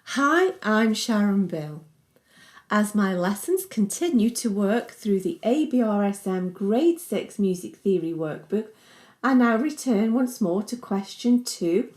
Hi, I'm Sharon Bill. As my lessons continue to work through the ABRSM Grade 6 Music Theory Workbook, I now return once more to question 2,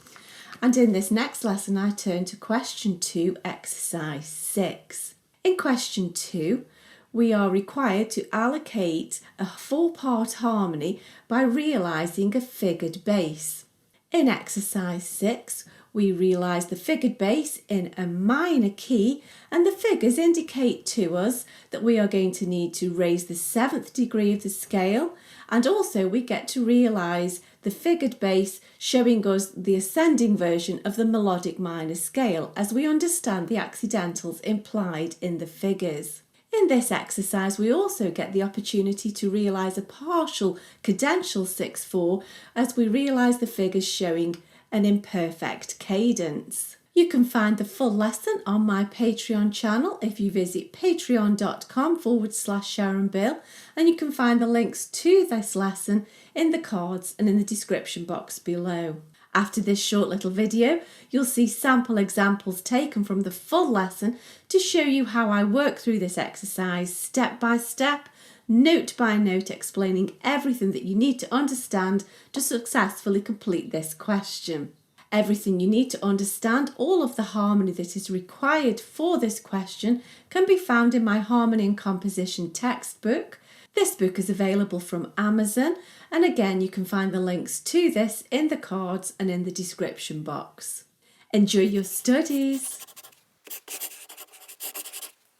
and in this next lesson I turn to question 2, exercise 6. In question 2, we are required to allocate a 4-part harmony by realising a figured bass. In exercise 6, we realise the figured bass in a minor key, and the figures indicate to us that we are going to need to raise the 7th degree of the scale, and also we get to realise the figured bass showing us the ascending version of the melodic minor scale as we understand the accidentals implied in the figures. In this exercise, we also get the opportunity to realise a partial cadential 6/4 as we realise the figures showing an imperfect cadence. You can find the full lesson on my Patreon channel if you visit patreon.com/Sharon Bill, and you can find the links to this lesson in the cards and in the description box below. After this short little video, you'll see sample examples taken from the full lesson to show you how I work through this exercise step by step, note by note, explaining everything that you need to understand to successfully complete this question. Everything you need to understand, all of the harmony that is required for this question, can be found in my Harmony and Composition textbook. This book is available from Amazon, and again you can find the links to this in the cards and in the description box. Enjoy your studies!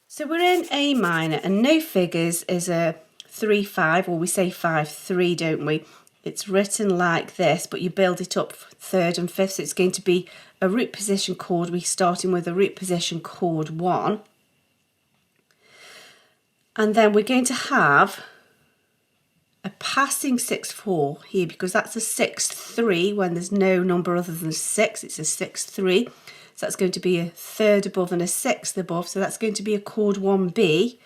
So we're in A minor, and no figures is a 3/5, or we say 5/3, don't we? It's written like this, but you build it up 3rd and 5th, so it's going to be a root position chord. We're starting with a root position chord 1. And then we're going to have a passing 6/4 here, because that's a 6/3 when there's no number other than 6. It's a 6/3. So that's going to be a 3rd above and a 6th above. So that's going to be a chord 1B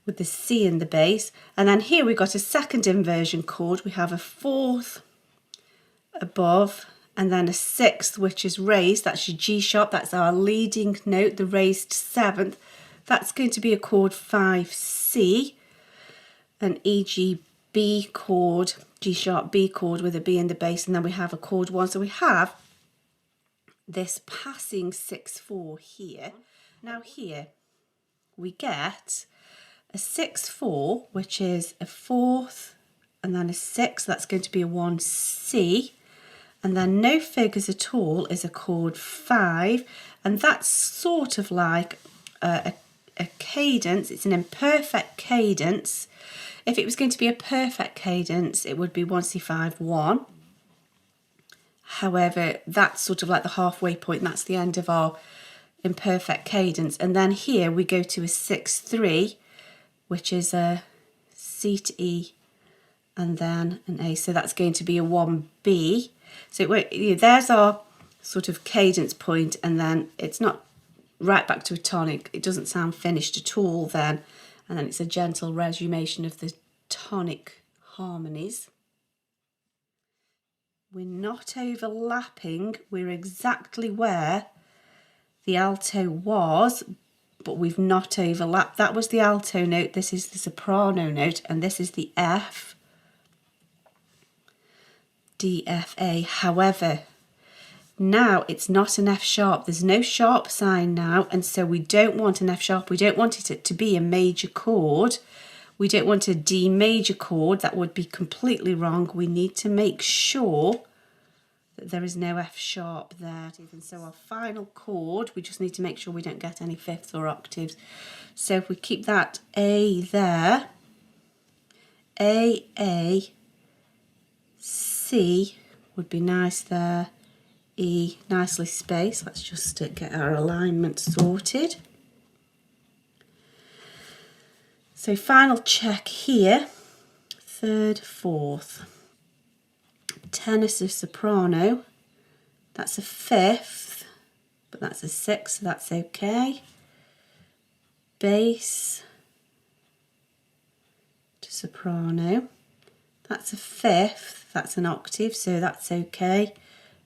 with the C in the bass. And then here we've got a second inversion chord. We have a 4th above and then a 6th, which is raised. That's your G sharp. That's our leading note, the raised 7th. That's going to be a chord 5C, an E, G, B chord, G sharp B chord with a B in the bass, and then we have a chord 1. So we have this passing 6/4 here. Now here we get a 6/4, which is a 4th and then a 6th. That's going to be a 1C, and then no figures at all is a chord 5, and that's sort of like a cadence. It's an imperfect cadence. If it was going to be a perfect cadence, it would be 1C5 1. However, that's sort of like the halfway point, and that's the end of our imperfect cadence. And then here we go to a 6/3, which is a C to E and then an A. So that's going to be a 1B. So there's our sort of cadence point, and then it's not right back to a tonic. It doesn't sound finished at all then. And then it's a gentle resummation of the tonic harmonies. We're not overlapping. We're exactly where the alto was, but we've not overlapped. That was the alto note. This is the soprano note, and this is the F, D, F, A. However, now it's not an F sharp. There's no sharp sign now, and so we don't want an F sharp. We don't want it to be a major chord. We don't want a D major chord. That would be completely wrong. We need to make sure that there is no F sharp there. And so our final chord, we just need to make sure we don't get any fifths or octaves. So if we keep that A there, A, C would be nice there. E, nicely spaced. Let's just get our alignment sorted. So final check here, 3rd, 4th. Tenor to soprano, that's a 5th, but that's a 6th, so that's okay. Bass to soprano, that's a 5th, that's an octave, so that's okay.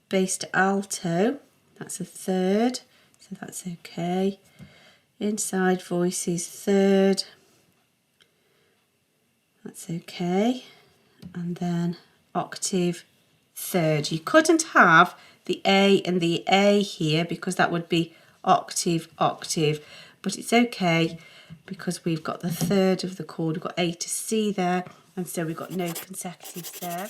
Bass to alto, that's a 3rd, So that's okay. Inside voices third. That's okay. And then octave third. You couldn't have the A and the A here because that would be octave, octave. But it's okay because we've got the third of the chord. We've got A to C there. And so we've got no consecutives there.